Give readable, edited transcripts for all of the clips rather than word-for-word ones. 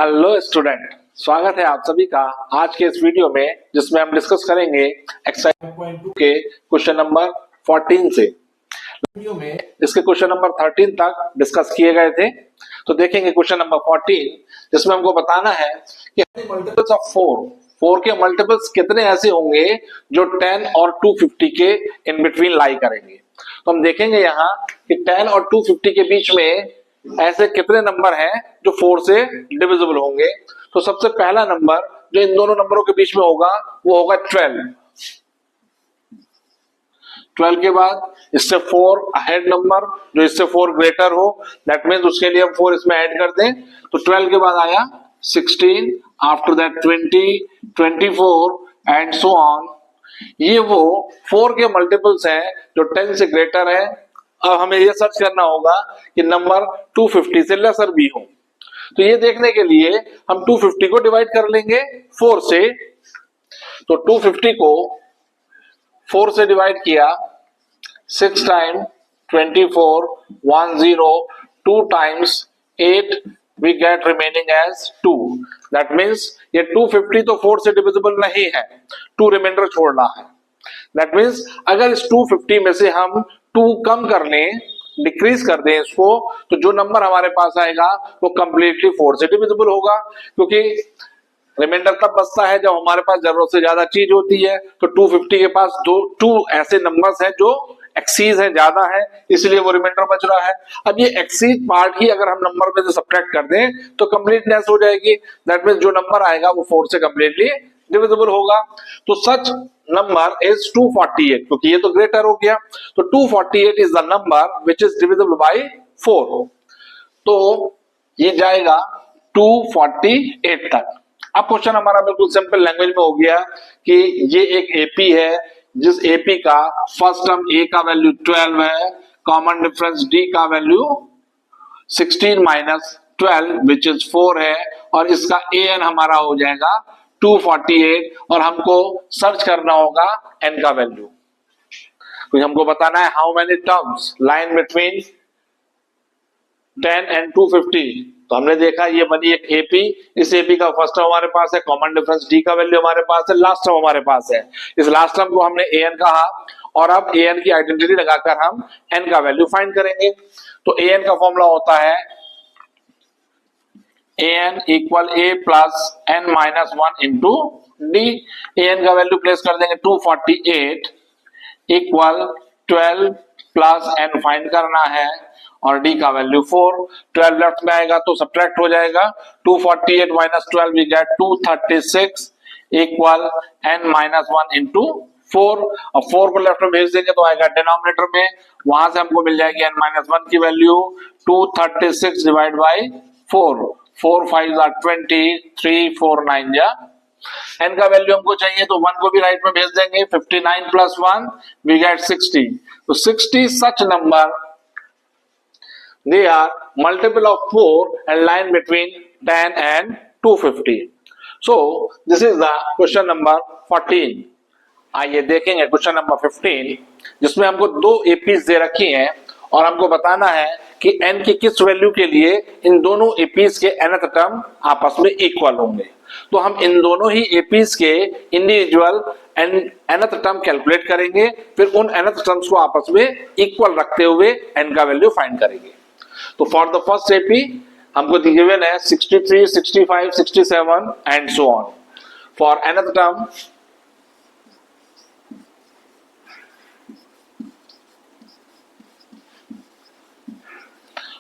Hello student, स्वागत है आप सभी का आज के इस वीडियो में, जिसमें हम डिस्कस करेंगे एक्सरसाइज 1.2 के क्वेश्चन नंबर 14 से। वीडियो में इसके क्वेश्चन नंबर 13 तक डिस्कस किए गए थे। तो देखेंगे क्वेश्चन नंबर 14, जिसमें हमको बताना है कि मल्टीपल्स ऑफ 4 के मल्टीपल्स कितने ऐसे होंगे जो 10 और 250 के इन बिटवीन लाई करेंगे। तो हम देखेंगे यहाँ कि 10 और 250 के बीच में ऐसे कितने नंबर हैं जो 4 से डिविजिबल होंगे। तो सबसे पहला नंबर जो इन दोनों नंबरों के बीच में होगा वो होगा 12 के बाद इससे 4 अहेड नंबर जो इससे 4 ग्रेटर हो, दैट मीन्स उसके लिए हम 4 इसमें ऐड कर दें। तो 12 के बाद आया 16, after that 20, 24 and so on. ये वो 4 के मल्टीपल्स हैं जो 10 से ग्रेटर है। अब हमें ये सर्च करना होगा कि नंबर 250 से लेसर भी हो। तो ये देखने के लिए हम 250 को डिवाइड कर लेंगे 4 से। तो 250 को 4 से डिवाइड किया, 6 time 24, 10, 2 times 8, we get remaining as 2. That means ये 250 तो 4 से डिविजिबल नहीं है, 2 रिमाइंडर छोड़ना है। That means अगर इस 250 में से हम 2 कम कर लें, डिक्रीज कर दें इसको, तो जो नंबर हमारे पास आएगा वो कंप्लीटली 4 से डिविजिबल होगा। क्योंकि रिमाइंडर तब बचता है जब हमारे पास जरूरत से ज्यादा चीज होती है। तो 250 के पास 2 ऐसे नंबर्स हैं जो एक्सीज है, ज्यादा है, इसलिए वो रिमाइंडर बच रहा है। अब ये एक्सीज पार्ट ही अगर हम नंबर में से सब्ट्रैक्ट कर दें तो कंप्लीटनेस हो जाएगी। दैट मींस जो नंबर आएगा वो 4 से कंप्लीटली डिविजिबल होगा। तो सच नंबर इज 248, क्योंकि ये तो ग्रेटर हो गया। तो 248 is the number which is divisible by 4। तो ये जाएगा 248 तक। अब क्वेश्चन हमारा बिल्कुल सिंपल लैंग्वेज में हो गया कि ये एक एपी है, जिस एपी का फर्स्ट टर्म ए का वैल्यू 12 है, कॉमन डिफरेंस डी का वैल्यू 16 माइनस 12 विच इज 4 है, और इसका एन हमारा हो जाएगा 248, और हमको सर्च करना होगा एन का वैल्यू। तो हमको बताना है how many terms line between 10 and 250। तो हमने देखा ये बनी एक एपी। इस एपी का फर्स्ट टर्म हमारे पास है, कॉमन डिफरेंस डी का वैल्यू हमारे पास है, लास्ट टर्म हमारे पास है। इस लास्ट टर्म को हमने एन कहा, और अब एन की आइडेंटिटी लगाकर हम एन का वैल्यू फाइंड करेंगे। तो एन का फॉर्मूला होता है an equal a plus n minus 1 into D. an का वैल्यू प्लेस कर देंगे 248 इक्वल 12 प्लस n फाइंड करना है, और d का वैल्यू 4। 12 लेफ्ट में आएगा तो सब्ट्रैक्ट हो जाएगा, 248 minus 12 we get 236 equal n minus 1 into 4। और 4 को लेफ्ट में भेज देंगे तो आएगा डिनोमिनेटर में, वहां से हमको मिल जाएगी n माइनस 1 की वैल्यू 236 डिवाइड बाई 4। 4 5 are 20, 3 4 9 जा। n का वैल्यू हमको चाहिए तो 1 को भी राइट में भेज देंगे, 59 प्लस 1 वी गेट 60। तो 60 सच number they are multiple of 4 and line between 10 and 250. So this is the question number 14. आइए देखेंगे क्वेश्चन नंबर 15, जिसमें हमको 2 एपीज दे रखी हैं, और हमको बताना है कि n की किस वैल्यू के लिए इन दोनों एपीज के nth टर्म आपस में इक्वल होंगे। तो हम इन दोनों ही एपीज के इंडिविजुअल nth टर्म कैलकुलेट करेंगे, फिर उन nth टर्म्स को आपस में इक्वल रखते हुए n का वैल्यू फाइंड करेंगे। तो फॉर द फर्स्ट एपी हमको गिवन है 63, 65, 67 and so on. For nth term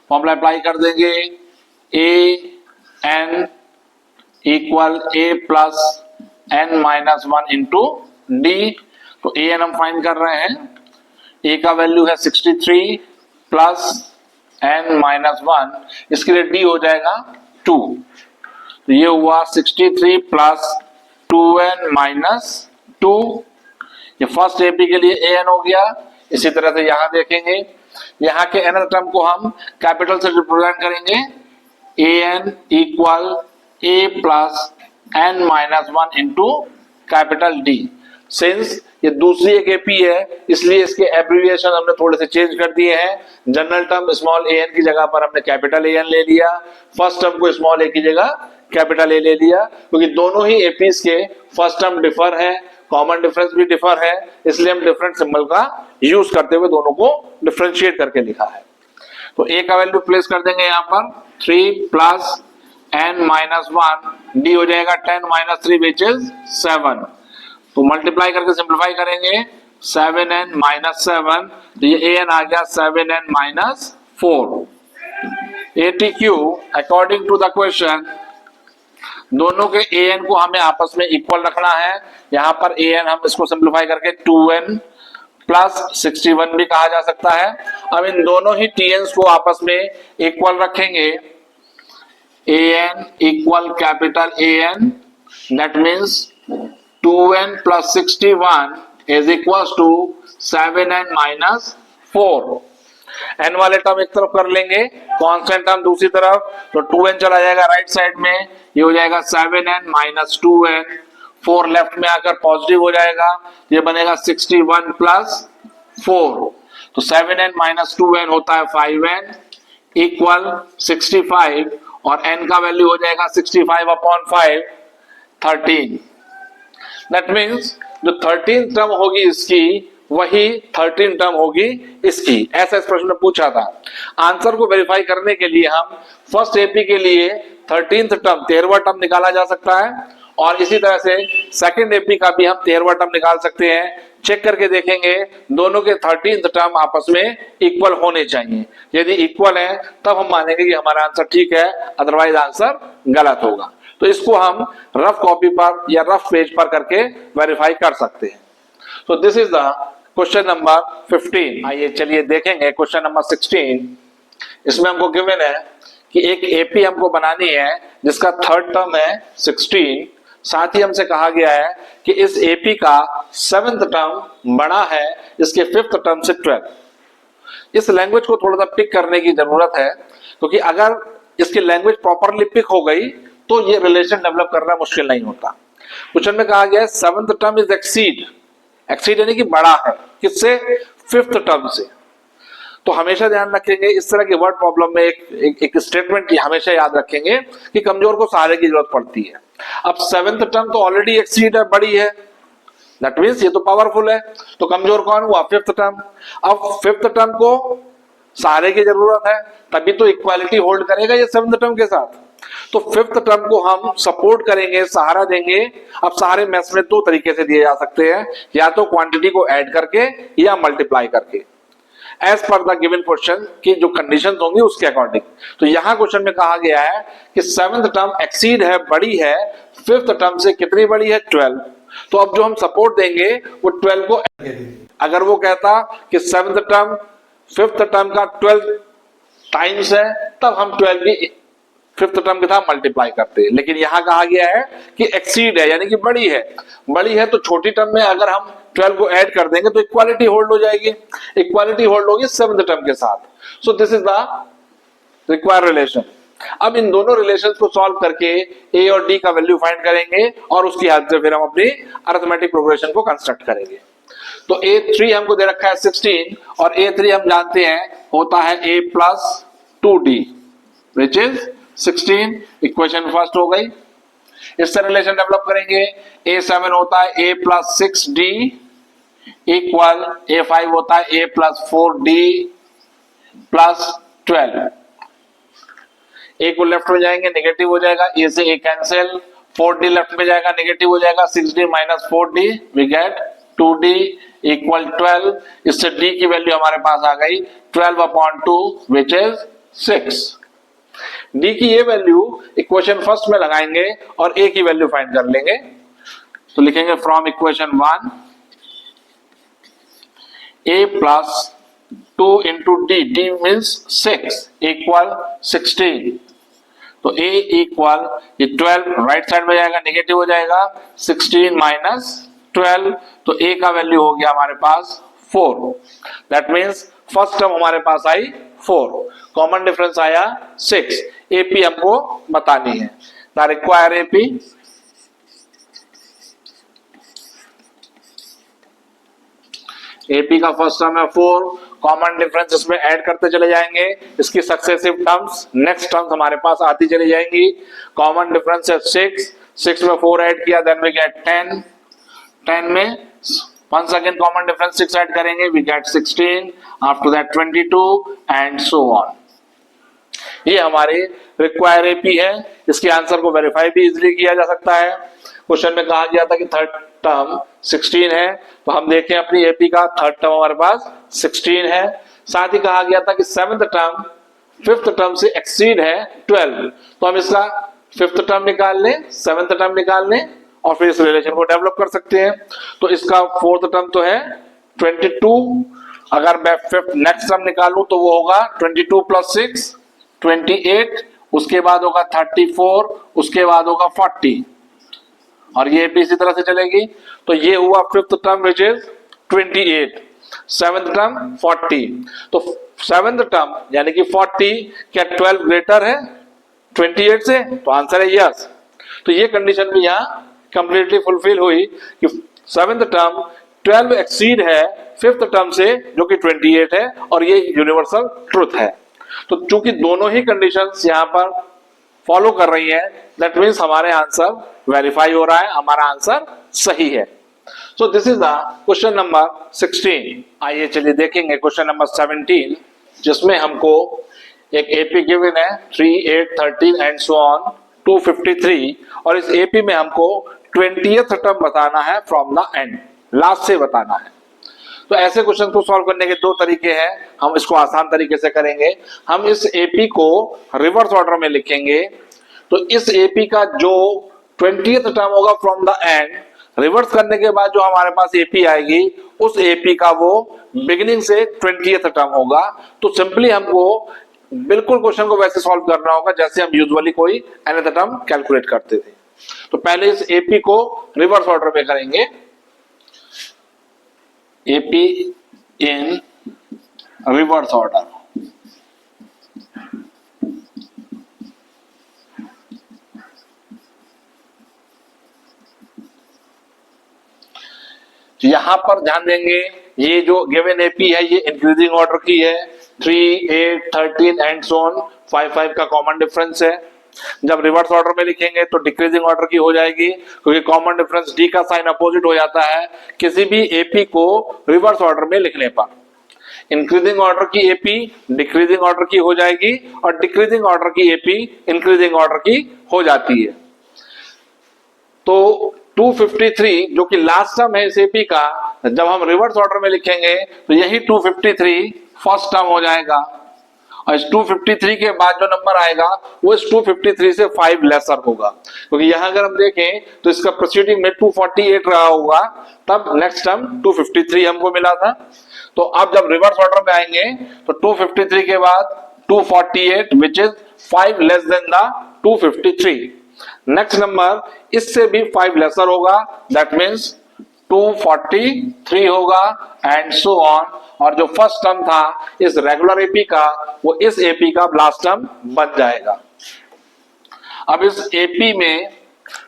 formula apply कर देंगे, A N equal A plus N minus 1 into D. तो ए एन हम फाइंड कर रहे हैं, ए का वैल्यू है 63 प्लस एन माइनस 1, इसके लिए डी हो जाएगा 2। तो ये हुआ 63 प्लस 2n माइनस 2। ये फर्स्ट एपी के लिए ए एन हो गया। इसी तरह से यहां देखेंगे, यहाँ के nth टर्म को हम कैपिटल से रिप्रेजेंट करेंगे, an equal a plus n minus 1 into capital D। Since ये दूसरी एक एपी है, इसलिए इसके एब्रिविएशन हमने थोड़े से चेंज कर दिए हैं। जनरल टर्म स्मॉल an की जगह पर हमने कैपिटल an ले लिया, फर्स्ट टर्म को स्मॉल a की जगह कैपिटल ए ले लिया, क्योंकि दोनों ही एपीज के फर्स्ट टर्म डिफर है, कॉमन डिफरेंस भी डिफर है, इसलिए हम डिफरेंट सिंबल का यूज करते हुए दोनों को डिफरेंशिएट करके लिखा है। तो ए का वैल्यू प्लेस कर देंगे यहां पर 3 प्लस n माइनस 1, डी हो जाएगा 10 माइनस 3 विच इज 7। तो मल्टीप्लाई करके सिंप्लीफाई करेंगे 7n माइनस 7, तो ये an आ गया 7n minus 4। ATQ according to the question दोनों के an को हमें आपस में इक्वल रखना है। यहां पर an हम इसको सिंप्लीफाई करके 2n प्लस 61 भी कहा जा सकता है। अब इन दोनों ही tn's को आपस में इक्वल रखेंगे, an equal capital an, that means 2n plus 61 is equal to 7n minus 4। n वाले टर्म एक तरफ कर लेंगे, कांस्टेंट टर्म दूसरी तरफ, तो 2n चला जाएगा राइट साइड में, ये हो जाएगा 7n माइनस 2n, 4 लेफ्ट में आकर पॉजिटिव हो जाएगा, ये बनेगा 61 प्लस 4। तो 7n माइनस 2n होता है 5n इक्वल 65, और n का वैल्यू हो जाएगा 65 अपॉन 5 13। दैट मीन्स जो 13 टर्म होगी इसकी वही 13 टर्म होगी इसकी, ऐसा इस प्रश्न में पूछा था। आंसर को वेरीफाई करने के लिए हम फर्स्ट एपी के लिए 13th टर्म 13वां टर्म निकाला जा सकता है, और इसी तरह से सेकंड एपी का भी हम 13वां टर्म निकाल सकते हैं। चेक करके देखेंगे दोनों के 13th टर्म आपस में इक्वल होने चाहिए, यदि इक्वल है तब हम मानेंगे कि हमारा आंसर ठीक है, अदरवाइज आंसर गलत होगा। तो इसको हम रफ कॉपी पर या रफ पेज पर करके वेरीफाई कर सकते हैं। So this is the question number 15। आइए चलिए देखेंगे क्वेश्चन नंबर 16। इसमें हमको गिवन है कि एक एपी हमको बनानी है जिसका थर्ड टर्म है 16, साथ ही हमसे कहा गया है कि इस एपी का 7th टर्म बड़ा है इसके 5th टर्म से 12। इस लैंग्वेज को थोड़ा सा पिक करने की जरूरत है, क्योंकि अगर इसकी लैंग्वेज प्रॉपरली पिक हो गई तो ये रिलेशन डेवलप करना मुश्किल नहीं होता। क्वेश्चन में कहा गया है 7th term is exceed, exceed यानी कि बड़ा है, किससे? 5th टर्म से। तो हमेशा ध्यान रखेंगे इस तरह के वर्ड प्रॉब्लम में एक स्टेटमेंट हमेशा याद रखेंगे कि कमजोर को सहारे की जरूरत पड़ती है। अब 7th टर्म तो ऑलरेडी एक्सीड है, बड़ी है, दैट मींस ये तो पावरफुल है, तो कमजोर कौन हुआ? 5th term. अब 5th टर्म को सहारे की जरूरत है, तभी तो इक्वालिटी होल्ड करेगा ये 7th टर्म के साथ। तो 5th टर्म को हम सपोर्ट करेंगे, सहारा देंगे। अब सहारे मैथ्स में दो तरीके से दिए जा सकते हैं, या तो क्वांटिटी को ऐड करके या मल्टीप्लाई करके, as per the given question की जो कंडीशंस होंगी उसके अकॉर्डिंग। तो यहां क्वेश्चन में कहा गया है कि 7th टर्म एक्सीड है, बड़ी है, 5th टर्म से कितनी बड़ी है? 12। तो अब जो हम सपोर्ट देंगे वो 12 को, अगर वो कहता कि 7th टर्म 5th टर्म का 12 टाइम्स है, तब हम 12 भी 5th टर्म के साथ मल्टीप्लाई करते हैं। लेकिन यहां कहा गया है कि एक्सीड है यानी कि बड़ी है, बड़ी है तो छोटी टर्म में अगर हम 12 को ऐड कर देंगे तो इक्वालिटी होल्ड हो जाएगी, इक्वालिटी होल्ड होगी 7th टर्म के साथ। सो this is the required relation. अब इन दोनों रिलेशंस को सॉल्व करके ए और डी का वैल्यू फाइंड करेंगे, और उसकी हेल्प से फिर हम अपनी अरिथमेटिक प्रोग्रेशन को कंस्ट्रक्ट करेंगे। तो A3 हमको दे रखा है 16, और A3 हम जानते हैं होता है A plus 2D which is 16। Equation first हो गई। इससे रिलेशन डेवलप करेंगे। A7 होता है A plus 6D equal A5 होता है A plus 4D plus 12। A को लेफ्ट में जाएंगे नेगेटिव हो जाएगा, A से A कैंसिल, 4D लेफ्ट में जाएगा नेगेटिव हो जाएगा, 6D minus 4D we get 2D equal 12। इससे D की वैल्यू हमारे पास आ गई 12/2 विच इज 6। डी की ये वैल्यू इक्वेशन फर्स्ट में लगाएंगे और ए की वैल्यू फाइंड कर लेंगे। तो लिखेंगे from equation 1 A plus 2 into D, D means 6 equal 16। तो ए इक्वल ये 12 राइट साइड में जाएगा नेगेटिव हो जाएगा, 16 माइनस 12, तो ए का वैल्यू हो गया हमारे पास 4। दैट मीन्स फर्स्ट टर्म हमारे पास आई 4, कॉमन डिफरेंस आया 6। एपी हमको बतानी है, द रिक्वायर एपी एपी का फर्स्ट टर्म है 4, कॉमन डिफरेंस इसमें ऐड करते चले जाएंगे, इसकी सक्सेसिव टर्म्स नेक्स्ट टर्म्स हमारे पास आती चली जाएंगी। कॉमन डिफरेंस है 6 में 4 ऐड किया, देन वी गेट 10 में once again common difference 6 add करेंगे, we get 16, after that 22 and so on. ये हमारे रिक्वायर एपी है। इसके आंसर को वेरीफाई भी इजीली किया जा सकता है। क्वेश्चन में कहा गया था कि थर्ड टर्म 16 है, तो हम देखें अपनी एपी का थर्ड टर्म हमारे पास 16 है। साथ ही कहा गया था कि सेवेंथ टर्म फिफ्थ टर्म से एक्सीड है 12, तो हम इसका फिफ्थ टर्म निकाल लें, सेवेंथ टर्म निकाल लें और फिर इस रिलेशन को डेवलप कर सकते हैं। तो इसका फोर्थ टर्म तो है 22, अगर मैं फिफ्थ नेक्स्ट टर्म निकालूं तो वो होगा 22 + 6 28, उसके बाद होगा 34, उसके बाद होगा 40 और ये भी इसी तरह से चलेगी। तो ये हुआ fifth term which is 28, seventh term 40। तो सेवेंथ टर्म यानी कि 40 क्या 12 ग्रेटर है 28 से? तो आंसर है यस। तो ये कंडीशन भी यहाँ कंप्लीटली फुलफिल हुई कि सेवेंथ टर्म 12 एक्सीड है फिफ्थ टर्म से जो कि 28 है और ये यूनिवर्सल ट्रुथ है। तो चूंकि दोनों ही कंडीशंस यहाँ पर फॉलो कर रही है, दैट मीन्स हमारे आंसर वेरीफाई हो रहा है, हमारा आंसर सही है। सो this is the question number 16। आइए चलिए देखेंगे क्वेश्चन नंबर 17, जिसमें हमको एक एपी गिवन है 3, 8, 13 एंड सो ऑन 253 और इस एपी में हमको 20th टर्म बताना है फ्रॉम द एंड, लास्ट से बताना है। तो ऐसे क्वेश्चन को सॉल्व करने के दो तरीके हैं। हम इसको आसान तरीके से करेंगे, हम इस एपी को रिवर्स ऑर्डर में लिखेंगे। तो इस एपी का जो 20th टर्म होगा फ्रॉम द एंड, रिवर्स करने के बाद जो हमारे पास एपी आएगी उस एपी का वो बिगिनिंग से 20th टर्म होगा। तो सिंपली हमको बिल्कुल क्वेश्चन को वैसे सॉल्व करना होगा जैसे हम यूजुअली कोई nth टर्म कैलकुलेट करते थे। तो पहले इस एपी को रिवर्स ऑर्डर में करेंगे, AP in reverse order। यहां पर ध्यान देंगे ये जो गिवन एपी है ये इंक्रीजिंग ऑर्डर की है, 3, 8, 13 एंड सो ऑन 5 का कॉमन डिफरेंस है। जब रिवर्स ऑर्डर में लिखेंगे तो डिक्रीजिंग ऑर्डर की हो जाएगी, क्योंकि कॉमन डिफरेंस डी का साइन अपोजिट हो जाता है किसी भी एपी को रिवर्स ऑर्डर में लिखने पर। इंक्रीजिंग ऑर्डर की एपी डिक्रीजिंग ऑर्डर की हो जाएगी और डिक्रीजिंग ऑर्डर की एपी इंक्रीजिंग ऑर्डर की हो जाती है। तो 253 जो कि लास्ट टर्म है इस एपी का, जब हम रिवर्स ऑर्डर में लिखेंगे तो यही 253 फर्स्ट टर्म हो जाएगा और इस 253 के बाद जो नंबर आएगा वो इस 253 से 5 लेसर होगा, क्योंकि यहां अगर हम देखें तो इसका प्रोसीडिंग में 248 रहा होगा, तब नेक्स्ट टर्म 253 हमको मिला था। तो अब जब रिवर्स ऑर्डर में आएंगे तो 253 के बाद 248 which is 5 less than the 253। Next number इससे भी 5 लेसर होगा, दैट मीन्स 243 होगा एंड सो ऑन। और जो फर्स्ट टर्म था इस रेगुलर एपी का वो इस एपी का लास्ट टर्म बन जाएगा। अब इस एपी में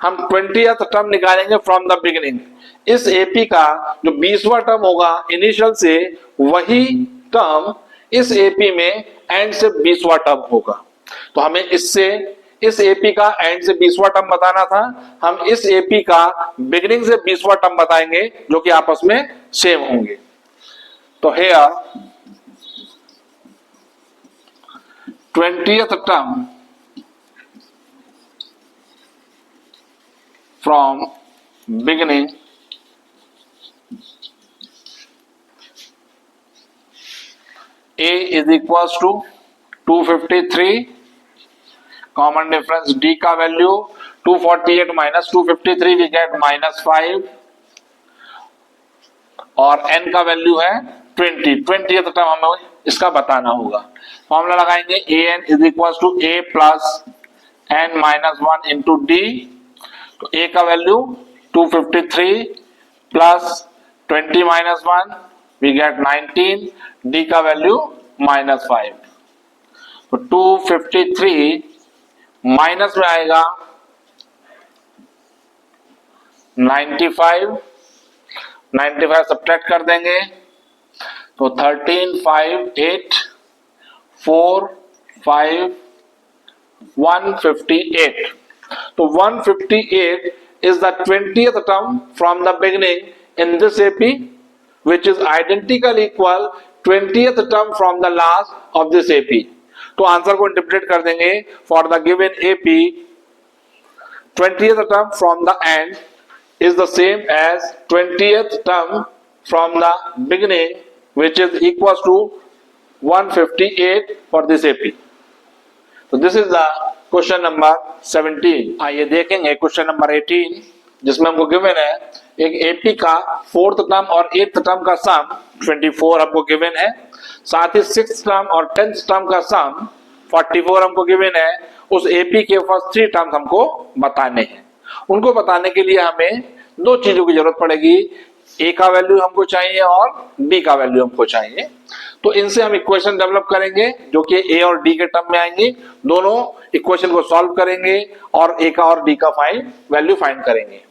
हम 20th टर्म निकालेंगे फ्रॉम द बिगिनिंग। इस एपी का जो 20वां टर्म होगा इनिशियल से, वही टर्म इस एपी में एंड से 20वां टर्म होगा। तो हमें इससे इस एपी का एंड से 20वां टर्म बताना था, हम इस एपी का बिगिनिंग से 20वां टर्म बताएंगे जो कि आपस में सेम होंगे। तो here 20th term from beginning A is equals to 253, common difference D का वैल्यू 248 माइनस 253 वी गेट -5 और N का वैल्यू है 20th टर्म हमें इसका बताना होगा। फॉर्मूला लगाएंगे AN is equal to A plus N minus 1 into D। तो A का value 253 plus 20 minus 1 we get 19, D का वैल्यू -5। तो 253 माइनस में आएगा 95 सब्ट्रैक्ट कर देंगे तो 13, 5, 8, 4, 5, 158. तो 158 is the 20th term from the beginning in this AP, which is identical equal 20th term from the last of this AP. तो answer को इंटरप्रेट कर देंगे for the given AP 20th term from the end is the same as 20th term from the beginning, which is equals to 158 for this AP. So this is the question number 17. आइए देखेंगे question number 18, जिसमें हमको given है एक AP का 4th term और 8th term का सम 24 हमको गिवन है, साथ ही 6th टर्म और 10th टर्म का सम 44 हमको गिवन है. उस एपी के फर्स्ट 3 टर्म्स हमको बताने हैं. उनको बताने के लिए हमें दो चीजों की जरूरत पड़ेगी. ए का वैल्यू हमको चाहिए और बी का वैल्यू हमको चाहिए. तो इनसे हम इक्वेशन डेवलप करेंगे जो कि ए और डी के टर्म में आएंगे. दोनों इक्वेशन को सॉल्व करेंगे और ए का और डी का वैल्यू फाइंड करेंगे.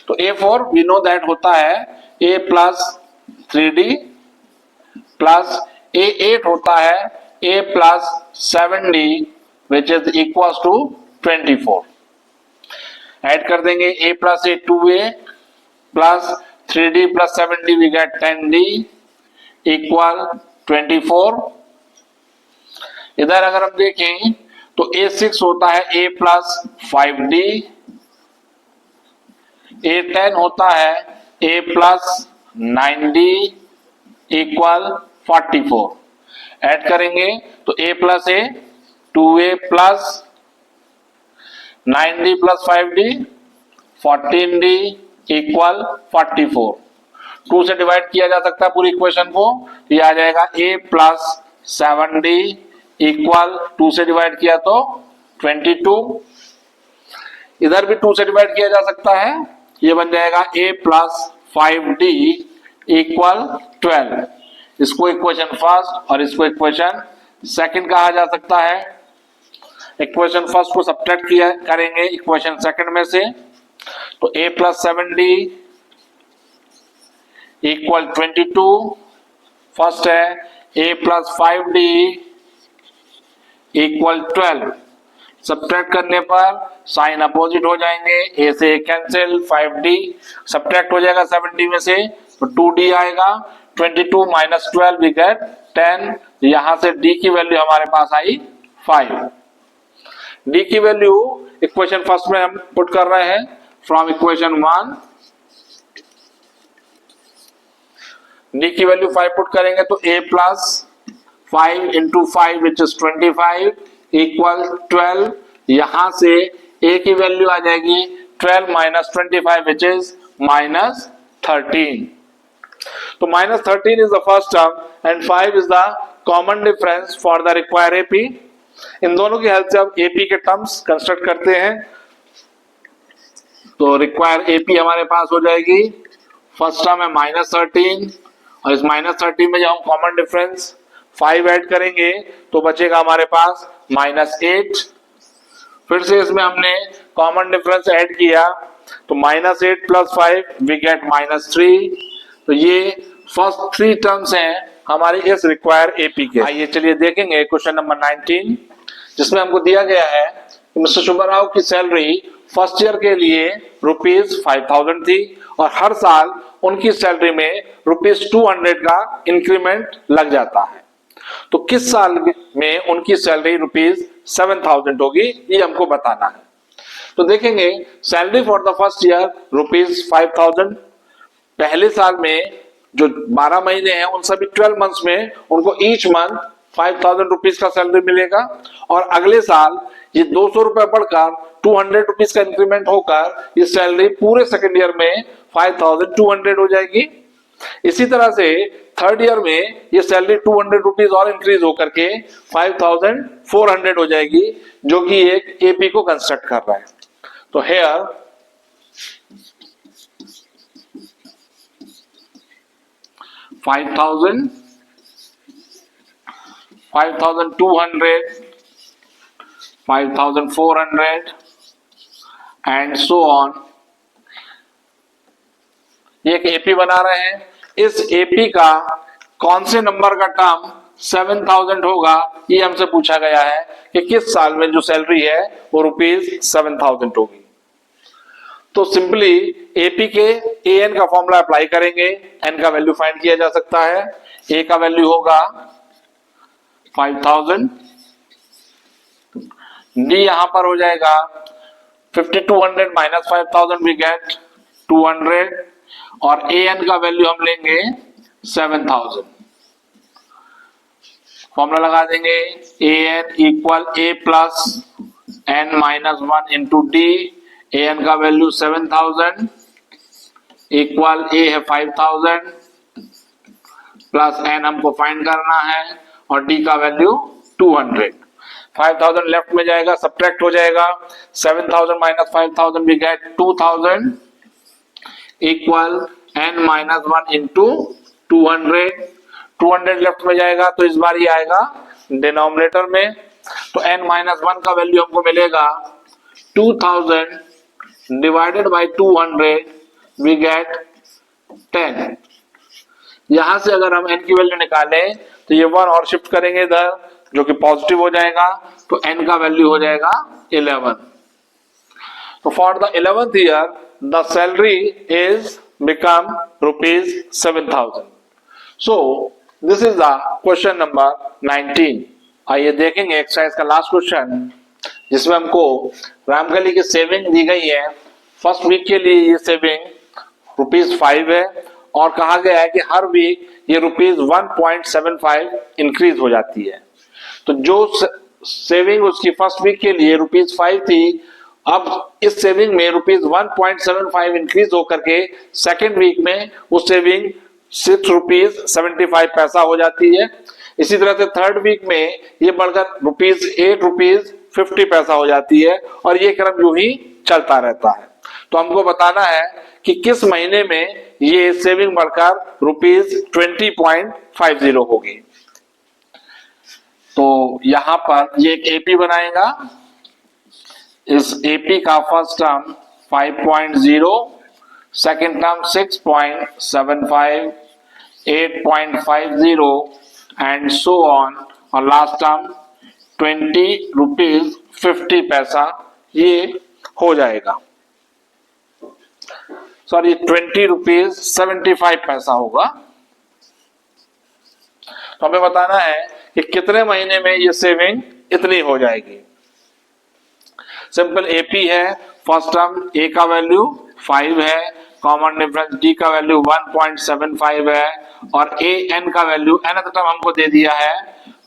तो A4 वी नो दैट होता है a plus 3d plus A8 होता है a plus 7d which is equal to 24. Add कर देंगे a plus a 2a plus 3d plus 7d we get 10d equal 24. इधर अगर हम देखें तो A6 होता है a प्लस 5d, A10 होता है a plus 9d equal 44. Add करेंगे तो a plus a 2a plus 9d plus 5d 14d equal 44. 2 से डिवाइड किया जा सकता है पूरी इक्वेशन को, ये आ जाएगा a प्लस 7d इक्वल 2 से डिवाइड किया तो 22. इधर भी 2 से डिवाइड किया जा सकता है, ये बन जाएगा a प्लस 5d इक्वल 12. इसको इक्वेशन फर्स्ट और इसको इक्वेशन सेकंड कहा जा सकता है. इक्वेशन फर्स्ट को सब्ट्रैक्ट किया करेंगे इक्वेशन सेकंड में से, तो a plus 7d equal 22. First है a plus 5d equal 12. Subtract करने पर साइन अपोजिट हो जाएंगे, a से कैंसिल, 5d सब्ट्रैक्ट हो जाएगा 7d में से तो 2d आएगा. 22 माइनस 12 वी गेट 10. यहां से d की वैल्यू हमारे पास आई 5. d की वैल्यू इक्वेशन फर्स्ट में हम पुट कर रहे हैं फ्रॉम इक्वेशन 1. d की वैल्यू 5 पुट करेंगे तो a plus 5 into 5 which is 25 equal 12. यहां से a की वैल्यू आ जाएगी 12 माइनस 25 विच इज माइनस 13. तो minus 13 is the first term and 5 is the common difference for the require AP. इन दोनों की हेल्प से अब एपी के टर्म्स कंस्ट्रक्ट करते हैं. तो रिक्वायर एपी हमारे पास हो जाएगी, फर्स्ट टर्म है माइनस 13 और इस माइनस 13 में जब हम कॉमन डिफरेंस 5 ऐड करेंगे तो बचेगा हमारे पास माइनस 8. फिर से इसमें हमने कॉमन डिफरेंस ऐड किया तो minus 8 plus 5 we get minus 3. तो ये फर्स्ट 3 टर्म्स हैं हमारे इस रिक्वायर एपी के. आइए चलिए देखेंगे क्वेश्चन नंबर 19, जिसमें हमको दिया गया है कि मिस्टर सुब्बाराव की सैलरी फर्स्ट ईयर के लिए ₹5000 थी और हर साल उनकी सैलरी में ₹200 का इंक्रीमेंट लग जाता है. तो किस साल में उनकी सैलरी ₹7000 होगी, ये हमको बताना है. तो देखेंगे salary for the first year ₹5000. पहले साल में जो 12 महीने हैं उन सभी 12 मंथ्स में उनको ईच मंथ ₹5000 का सैलरी मिलेगा और अगले साल ये 200 रुपए बढ़कर ₹200 का इंक्रीमेंट होकर ये सैलरी पूरे सेकेंड ईयर में 5200 हो जाएगी. इसी तरह से थर्ड ईयर में ये सैलरी ₹200 और इंक्रीज होकर के 5400 हो जाएगी, जो कि एक एपी को कंस्ट्रक्ट कर रहा है. तो हेयर 5000, 5200, 5400 एंड सो ऑन. ये एक एपी बना रहे हैं. इस एपी का कौन से नंबर का टर्म 7000 होगा, ये हमसे पूछा गया है कि किस साल में जो सैलरी है वो ₹7000 होगी। तो सिंपली एपी के एन का फॉर्मूला अप्लाई करेंगे, एन का वैल्यू फाइंड किया जा सकता है। ए का वैल्यू होगा 5000, डी यहां पर हो जाएगा 5200 माइनस 5000 वी गेट 200, और ए एन का वैल्यू हम लेंगे 7000। फॉर्मूला लगा देंगे, A N equal A plus N minus 1 into D. A N का वैल्यू 7000 इक्वल ए है 5000 प्लस एन हमको फाइंड करना है, और डी का वैल्यू 200। 5000 लेफ्ट में जाएगा, सब्ट्रैक्ट हो जाएगा, 7000 minus 5000 we get 2000 equal N minus 1 into 200। 200 left में जाएगा तो इस बार ये आएगा डिनोमिनेटर में, तो n माइनस 1 का वैल्यू हमको मिलेगा 2000 डिवाइडेड बाई 200 वी गेट 10। यहां से अगर हम n की वैल्यू निकालें तो ये 1 और शिफ्ट करेंगे इधर, जो कि पॉजिटिव हो जाएगा, तो n का वैल्यू हो जाएगा 11। तो for the 11th year the salary is become ₹7000। So this is the question number 19। आइए देखेंगे एक्सरसाइज का लास्ट क्वेश्चन, जिसमें हमको रामकली की सेविंग दी गई है। फर्स्ट वीक के लिए ये सेविंग ₹5 है, और कहा गया है कि हर वीक ये ₹1.75 इंक्रीज हो जाती है। तो जो सेविंग उसकी फर्स्ट वीक के लिए ₹5 थी, अब इस सेविंग में ₹1.75 इंक्रीज होकर के सेकेंड वीक में वो सेविंग ₹6.75 हो जाती है। इसी तरह से थर्ड वीक में ये बढ़कर ₹8.50 हो जाती है, और ये क्रम यूं ही चलता रहता है। तो हमको बताना है कि किस महीने में ये सेविंग बढ़कर ₹20.50 होगी। तो यहां पर ये एक एपी बनाएगा। इस एपी का first term 5.0, second term 6.75, 8.50 and so on, और लास्ट टर्म ₹20.50 ये हो जाएगा। सॉरी, ₹20.75 होगा। तो हमें बताना है कि कितने महीने में ये सेविंग इतनी हो जाएगी। सिंपल एपी है, फर्स्ट टर्म ए का वैल्यू 5 है, कॉमन डिफरेंस डी का वैल्यू 1.75 है, और ए एन का वैल्यू एन टर्म हमको दे दिया है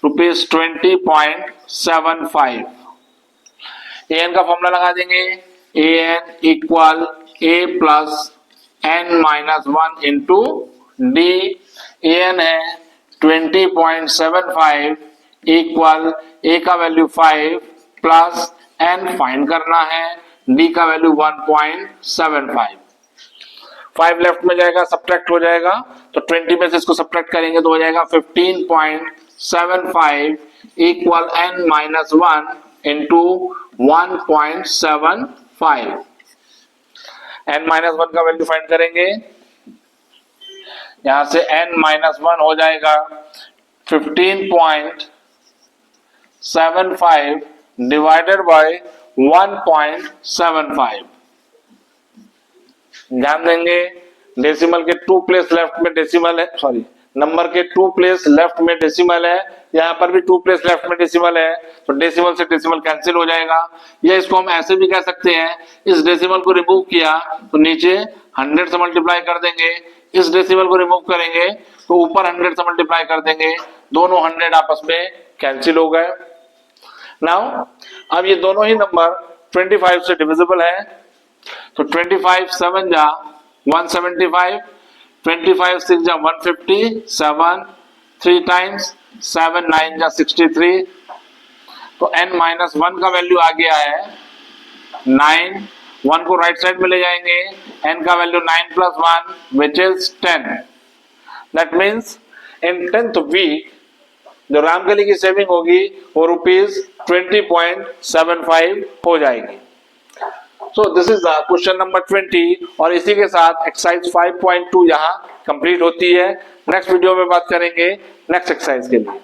₹20.75। ए एन का फॉर्मूला लगा देंगे, A N equal A plus N minus 1 into D. A N है 20.75 इक्वल ए का वैल्यू 5 प्लस एन फाइंड करना है, डी का वैल्यू 1.75। 5 लेफ्ट में जाएगा, सब्ट्रैक्ट हो जाएगा, तो 20 में से इसको सब्ट्रैक्ट करेंगे तो हो जाएगा 15.75 equal N minus 1 into 1.75। N minus 1 का वैल्यू फाइंड करेंगे, यहां से n माइनस 1 हो जाएगा 15.75 डिवाइडेड बाय 1.75। ध्यान देंगे, डेसिमल के 2 प्लेस लेफ्ट में डेसिमल है, सॉरी नंबर के 2 प्लेस लेफ्ट में डेसिमल है, यहाँ पर भी 2 प्लेस लेफ्ट में डेसिमल है, तो डेसिमल से डेसिमल कैंसिल हो जाएगा। या इसको हम ऐसे भी कह सकते हैं, इस डेसिमल को रिमूव किया तो नीचे 100 से मल्टीप्लाई कर देंगे, इस डेसिमल को रिमूव करेंगे तो ऊपर 100 से मल्टीप्लाई कर देंगे, दोनों 100 आपस में कैंसिल हो गए। नाउ अब ये दोनों ही नंबर 25 से डिविजिबल है, तो 25 7 जा 175, 25 6 जा 150, 7 3 टाइम्स 7 9 जा 63। तो n माइनस 1 का वैल्यू आ गया है 9, 1 को राइट साइड में ले जाएंगे, n का value 9 plus 1 which is 10। That means in 10th week जो रामकली की सेविंग होगी वो ₹20.75 हो जाएगी। So this is the question number 20 और इसी के साथ एक्सरसाइज 5.2 यहाँ कंप्लीट होती है। नेक्स्ट वीडियो में बात करेंगे नेक्स्ट एक्सरसाइज के लिए।